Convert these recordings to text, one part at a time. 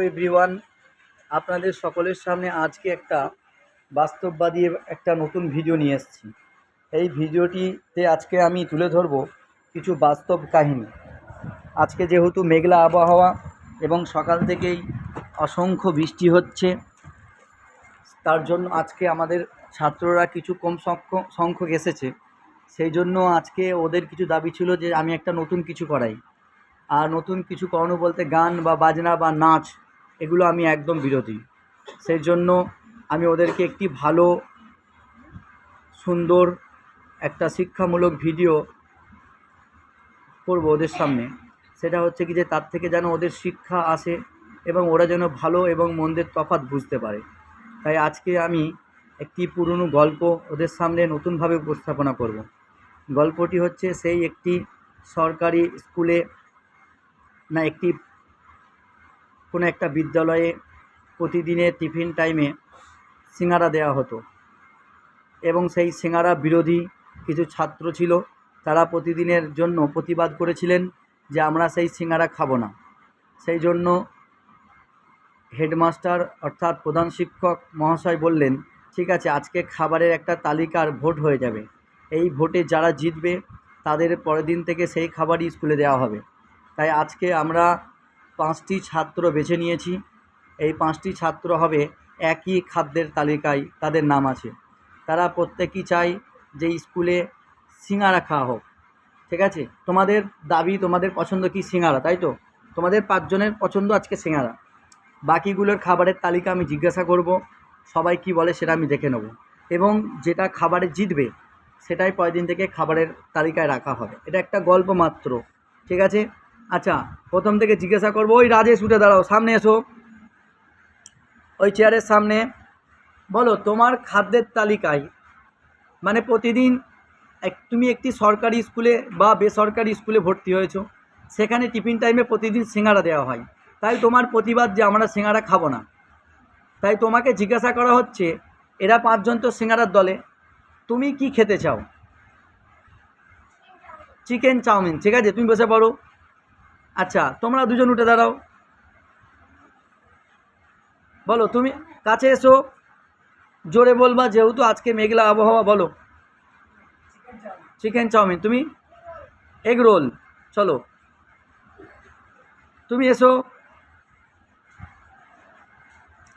Everyone, আপনাদের সকলের সামনে আজকে একটা বাস্তববাদী একটা নতুন ভিডিও নিয়ে এসেছি। এই ভিডিওটিতে আজকে আমি তুলে ধরব কিছু বাস্তব কাহিনী। আজকে যেহেতু মেঘলা আবহাওয়া এবং সকাল থেকেই অসংখ্য বৃষ্টি হচ্ছে, তার জন্য আজকে আমাদের ছাত্ররা কিছু কম সংখ্যক এসেছে। সেই জন্য আজকে ওদের কিছু দাবি ছিল যে আমি একটা নতুন কিছু করাই। আর নতুন কিছু করানো বলতে গান বা বাজনা বা নাচ, এগুলো আমি একদম বিরোধী। সেই জন্য আমি ওদেরকে একটি ভালো সুন্দর একটা শিক্ষামূলক ভিডিও করব ওদের সামনে। সেটা হচ্ছে কি যে তার থেকে যেন ওদের শিক্ষা আসে এবং ওরা যেন ভালো এবং মন্দের তফাৎ বুঝতে পারে। তাই আজকে আমি একটি পুরনো গল্প ওদের সামনে নতুনভাবে উপস্থাপনা করব। গল্পটি হচ্ছে সেই একটি সরকারি স্কুলে না একটি কোনো একটা বিদ্যালয়ে প্রতিদিনের টিফিন টাইমে সিঙাড়া দেওয়া হতো এবং সেই সিঙাড়া বিরোধী কিছু ছাত্র ছিল। তারা প্রতিদিনের জন্য প্রতিবাদ করেছিলেন যে আমরা সেই সিঙাড়া খাবো না। সেই জন্য হেডমাস্টার অর্থাৎ প্রধান শিক্ষক মহাশয় বললেন, ঠিক আছে, আজকে খাবারের একটা তালিকার ভোট হয়ে যাবে। এই ভোটে যারা জিতবে তাদের পরের দিন থেকে সেই খাবারই স্কুলে দেওয়া হবে। তাই আজকে আমরা 5টি ছাত্র বেছে নিয়েছি। এই 5টি ছাত্র হবে একই খাদ্যের তালিকায় তাদের নাম আছে। তারা প্রত্যেকেই চায় যে স্কুলে সিঙাড়া খাওয়া হোক। ঠিক আছে, তোমাদের দাবি, তোমাদের পছন্দ কি? সিঙাড়া, তাই তো? তোমাদের 5 জনের পছন্দ আজকে সিঙাড়া। বাকিগুলোর খাবারের তালিকা আমি জিজ্ঞাসা করব, সবাই কি বলে সেটা আমি দেখে নেব এবং যেটা খাবারে জিতবে সেটাই পরের দিন থেকে খাবারের তালিকায় রাখা হবে। এটা একটা গল্প মাত্র, ঠিক আছে? আচ্ছা, প্রথম থেকে জিজ্ঞাসা করব, ওই রাজেশ উঠে দাঁড়াও, সামনে এসো, ওই চেয়ারের সামনে। বলো, তোমার খাদ্যের তালিকায় মানে প্রতিদিন তুমি একটি সরকারি স্কুলে বা বেসরকারি স্কুলে ভর্তি হয়েছো, সেখানে টিফিন টাইমে প্রতিদিন সিঙাড়া দেওয়া হয়। তাই তোমার প্রতিবাদ যে আমরা সিঙাড়া খাবো না। তাই তোমাকে জিজ্ঞাসা করা হচ্ছে, এরা 5 জন তো সিঙাড়ার দলে, তুমি কি খেতে চাও? চিকেন চাউমিন, ঠিক আছে, তুমি বসে পড়ো। আচ্ছা, তোমরা 2 জন উঠে দাঁড়াও। বলো, তুমি কাছে এসো, জোরে বলবা যেহেতু আজকে মেঘলা আবহাওয়া। বলো, চিকেন চাউমিন। তুমি এগ রোল। চলো, তুমি এসো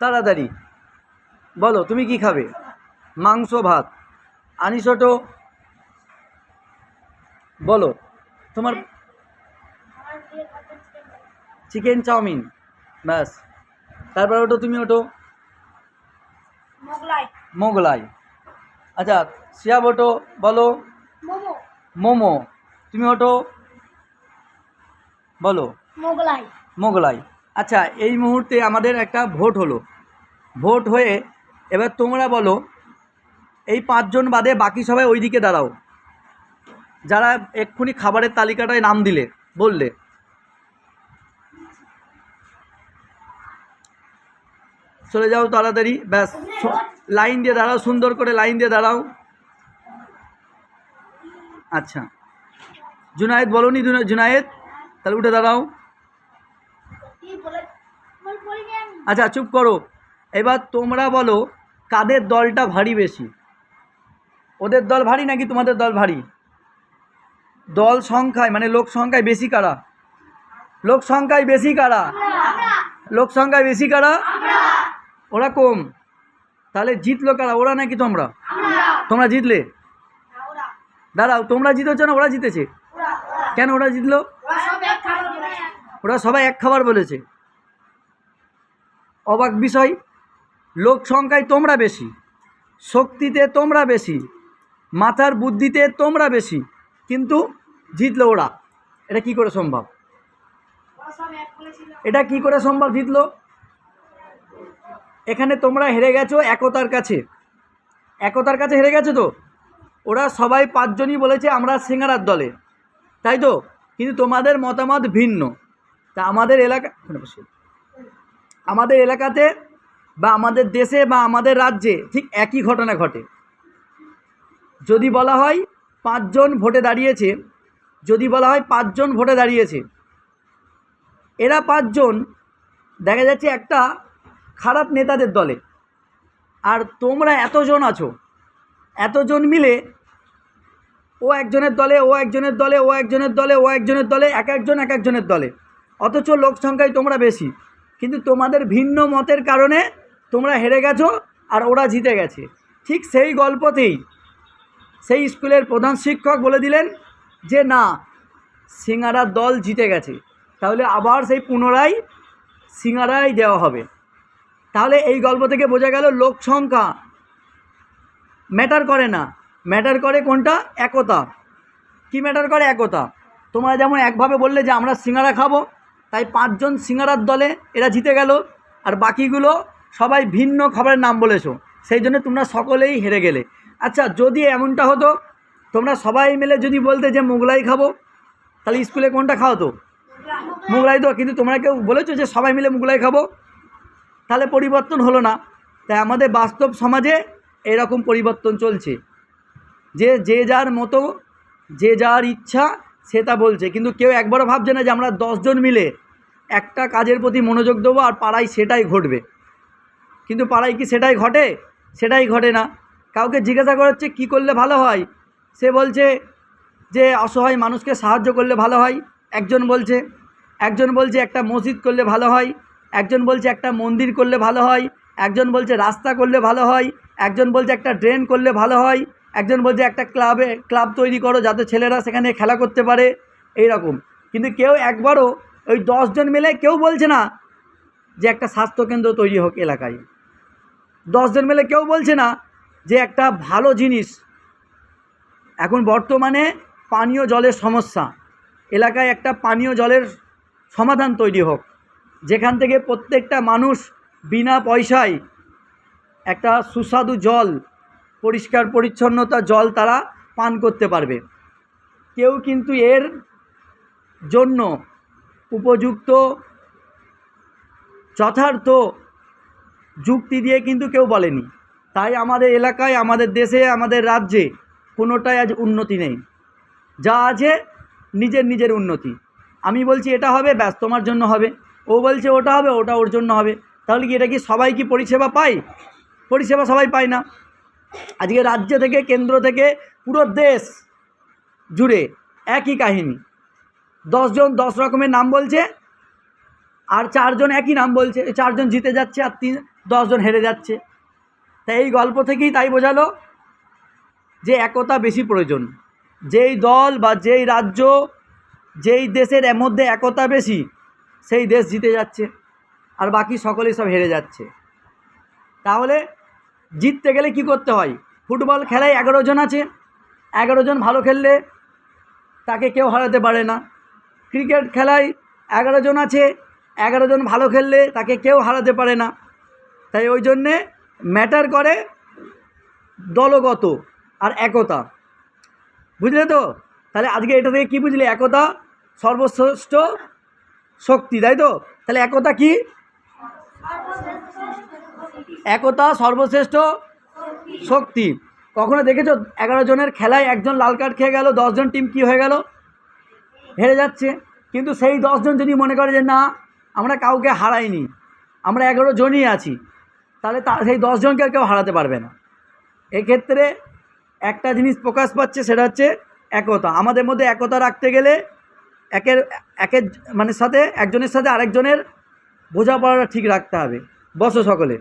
তাড়াতাড়ি। বলো, তুমি কি খাবে? মাংস ভাত। আনিসটো, বলো তোমার। চিকেন চাউমিন, ব্যাস। তারপর ওটো, তুমি ওটো। মোগলাই। আচ্ছা, শিয়া ওটো, বলো। মোমো। তুমি ওটো, বলো। মোগলাই। আচ্ছা, এই মুহূর্তে আমাদের একটা ভোট হলো। ভোট হয়ে এবার তোমরা বলো, এই 5 জন বাদে বাকি সবাই ওই দিকে দাঁড়াও, যারা এক্ষুনি খাবারের তালিকাটায় নাম দিলে, বললে। চলে যাও তাড়াতাড়ি, ব্যাস। লাইন দিয়ে দাঁড়াও, সুন্দর করে লাইন দিয়ে দাঁড়াও। আচ্ছা, জুনায়েদ বলোনি? জুনায়েদ, তাহলে উঠে দাঁড়াও। আচ্ছা, চুপ করো। এবার তোমরা বলো, কাদের দলটা ভারী বেশি? ওদের দল ভারী নাকি তোমাদের দল ভারী? দল সংখ্যায় মানে লোক সংখ্যায় বেশি কারা? লোক সংখ্যায় বেশি কারা? লোক সংখ্যায় বেশি কারা? ওরা কম। তাহলে জিতলো কারা, ওরা নাকি তোমরা? তোমরা জিতলে। দাঁড়াও, তোমরা জিতেছ না ওরা জিতেছে? কেন ওরা জিতলো? ওরা সবাই এক খাবার বলেছে। অবাক বিষয়, লোক সংখ্যায় তোমরা বেশি, শক্তিতে তোমরা বেশি, মাথার বুদ্ধিতে তোমরা বেশি, কিন্তু জিতলো ওরা। এটা কি করে সম্ভব? এটা কি করে সম্ভব জিতলো? এখানে তোমরা হেরে গেছো একতার কাছে। একতার কাছে হেরে গেছো তো। ওরা সবাই 5 জনই বলেছে আমরা সিঙাড়ার দলে, তাই তো? কিন্তু তোমাদের মতামত ভিন্ন। তা আমাদের এলাকাতে বা আমাদের দেশে বা আমাদের রাজ্যে ঠিক একই ঘটনা ঘটে। যদি বলা হয় 5 জন ভোটে দাঁড়িয়েছে, যদি বলা হয় 5 জন ভোটে দাঁড়িয়েছে, এরা 5 জন দেখা যাচ্ছে একটা খারাপ নেতাদের দলে, আর তোমরা এতজন আছো, এতজন মিলে ও একজনের দলে, ও একজনের দলে, ও একজনের দলে, ও একজনের দলে, এক একজনের দলে, অথচ লোক সংখ্যায় তোমরা বেশি, কিন্তু তোমাদের ভিন্ন মতের কারণে তোমরা হেরে গেছো আর ওরা জিতে গেছে। ঠিক সেই গল্পতেই সেই স্কুলের প্রধান শিক্ষক বলে দিলেন যে না, সিঙ্গারার দল জিতে গেছে, তাহলে আবার সেই পুনরায় সিঙ্গারাই দেওয়া হবে। তাহলে এই গল্প থেকে বোঝা গেল লোক সংখ্যা ম্যাটার করে না, ম্যাটার করে কোনটা? একতা। কি ম্যাটার করে? একতা। তোমরা যেমন একভাবে বললে যে আমরা সিঙ্গারা খাবো, তাই 5 জন সিঙ্গারার দলে এরা জিতে গেল, আর বাকিগুলো সবাই ভিন্ন খাবারের নাম বলেছো, সেই জন্য তোমরা সকলেই হেরে গেলে। আচ্ছা, যদি এমনটা হতো, তোমরা সবাই মিলে যদি বলতে যে মোগলাই খাবো, তাহলে স্কুলে কোনটা খাও? তো মোগলাই তো, কিন্তু তোমরা কেউ বলেছো যে সবাই মিলে মোগলাই খাবো, তাহলে পরিবর্তন হলো না। তাই আমাদের বাস্তব সমাজে এরকম পরিবর্তন চলছে, যে যে যার মতো, যে যার ইচ্ছা সে তা বলছে, কিন্তু কেউ একবারও ভাবছে না যে আমরা 10 জন মিলে একটা কাজের প্রতি মনোযোগ দেবো আর পাড়ায় সেটাই ঘটবে। কিন্তু পাড়ায় কি সেটাই ঘটে? সেটাই ঘটে না। কাউকে জিজ্ঞাসা করা হচ্ছে কী করলে ভালো হয়, সে বলছে যে অসহায় মানুষকে সাহায্য করলে ভালো হয়, একজন বলছে একটা মসজিদ করলে ভালো হয়, একজন বলছে একটা মন্দির করলে ভালো হয়, একজন বলছে রাস্তা করলে ভালো হয়, একজন বলছে একটা ড্রেন করলে ভালো হয়, একজন বলছে একটা ক্লাব তৈরি করো যাতে ছেলেরা সেখানে খেলা করতে পারে, এই রকম। কিন্তু কেউ একবারও ওই 10 জন মিলে কেউ বলছে না যে একটা স্বাস্থ্যকেন্দ্র তৈরি হোক এলাকায়। 10 জন মিলে কেউ বলছে না যে একটা ভালো জিনিস, এখন বর্তমানে পানীয় জলের সমস্যা, এলাকায় একটা পানীয় জলের সমাধান তৈরি হোক, যেখান থেকে প্রত্যেকটা মানুষ বিনা পয়সায় একটা সুস্বাদু জল, পরিষ্কার পরিচ্ছন্নতা জল তারা পান করতে পারবে। কেউ কিন্তু এর জন্য উপযুক্ত যথার্থ যুক্তি দিয়ে কিন্তু কেউ বলেনি। তাই আমাদের এলাকায়, আমাদের দেশে, আমাদের রাজ্যে কোনোটাই আজ উন্নতি নেই। যা আছে নিজের উন্নতি। আমি বলছি এটা হবে, ব্যাস তোমার জন্য হবে, ও বলছে ওটা হবে, ওটা ওর জন্য হবে। তাহলে কি এটা কি সবাই কি পরিষেবা পায়? পরিষেবা সবাই পায় না। আজকে রাজ্য থেকে, কেন্দ্র থেকে, পুরো দেশ জুড়ে একই কাহিনী। 10 জন 10 রকমের নাম বলছে, আর 4 জন একই নাম বলছে, 4 জন জিতে যাচ্ছে আর 10 জন হেরে যাচ্ছে। তাই এই গল্প থেকেই তাই বোঝালো যে একতা বেশি প্রয়োজন। যেই দল বা যেই রাজ্য, যেই দেশের মধ্যে একতা বেশি, সেই দেশ জিতে যাচ্ছে, আর বাকি সকলেই সব হেরে যাচ্ছে। তাহলে জিততে গেলে কি করতে হয়? ফুটবল খেলায় 11 জন আছে, 11 জন ভালো খেললে তাকে কেউ হারাতে পারে না। ক্রিকেট খেলায় 11 জন আছে, 11 জন ভালো খেললে তাকে কেউ হারাতে পারে না। তাই ওই জন্যে ম্যাটার করে দলগত আর একতা। বুঝলে তো? তাহলে আজকে এটা থেকে কী বুঝলে? একতা সর্বশ্রেষ্ঠ শক্তি, তাই তো? তাহলে একতা কি? একতা সর্বশ্রেষ্ঠ শক্তি। কখনো দেখেছো 11 জনের খেলায় একজন লাল কার্ড খেয়ে গেল, 10 জন টিম কি হয়ে গেল? হেরে যাচ্ছে। কিন্তু সেই 10 জন যদি মনে করে যে না, আমরা কাউকে হারাইনি, আমরা 11 জনই আছি, তাহলে সেই 10 জনকে কেউ হারাতে পারবে না। এক্ষেত্রে একটা জিনিস প্রকাশ পাচ্ছে, সেটা হচ্ছে একতা। আমাদের মধ্যে একতা রাখতে গেলে একের মানে সাথে, একজনের সাথে আরেকজনের বোঝাপড়াটা ঠিক রাখতে হবে। বসো সকলে।